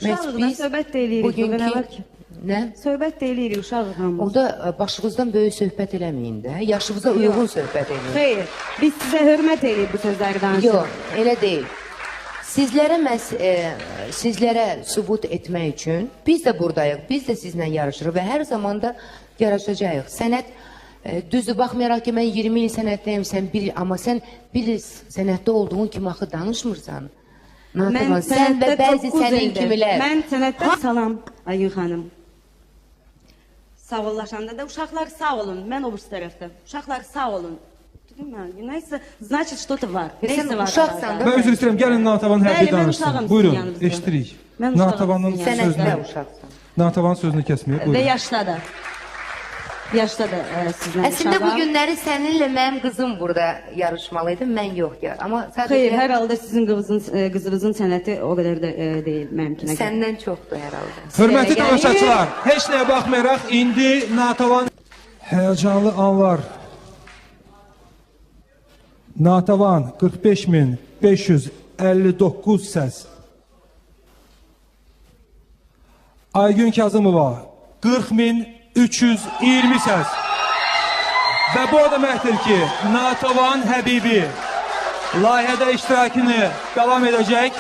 Uşaqlıqdan söhbət də eləyirik. Bugünkü... Nə? Söhbət də eləyirik uşaqlıqdan. Onda başınızdan böyük söhbət eləməyin də. Yaşınıza uyğun söhbət eləyin. Xeyr, biz sizə hörmət eləyirik bu sözləri danışıq. Yox, elə deyil. Sizlərə sübut etmək üçün biz də buradayıq, biz də sizlə yarışırıq və hər zaman da yarışacağıq. Sənət, düzdür, baxmayaraq ki, mən 20 il sənətdəyim, amma sən bir il sənətdə olduğun kimi axı danışmırsan. Mən Sən və bəzi sənətdə sənin kimilər. Mən sənətdə salam, Aygün xanım. Sağollaşanda da uşaqlar sağ olun, mən o bu tərəfdə. Uşaqlar sağ olun. Neyse, значит, что-то var. Sən uşaqsan da. Ben özür isterim, gelin Natavan'ın Bəli, her bir mən danışsın. uşağım Buyurun, sizin yanınızda. eşitirik. Mən uşağım Natavan'ın sizin Sənətdə sözünü, uşaqsan. Natavan'ın sözünü kesmeye. Və Buyurun. yaşda da. Yaşda da sizlə Əslində bu günləri səninlə mənim qızım burada yarışmalıydı, mən yox ya. Amma Xeyr, sadəcə hər halda sizin qızınızın sənəti o qədər də deyil mənimkinə. səndən çoxdur hər halda. Hörmətli tamaşaçılar, heç nəyə baxmayaraq indi Natavan həyacanlı anlar. Natavan 45.559 səs. Aygün Kazımova 40.320 səs. Və bu o deməkdir ki, Natavan Həbibi layihədə iştirakını davam edəcək.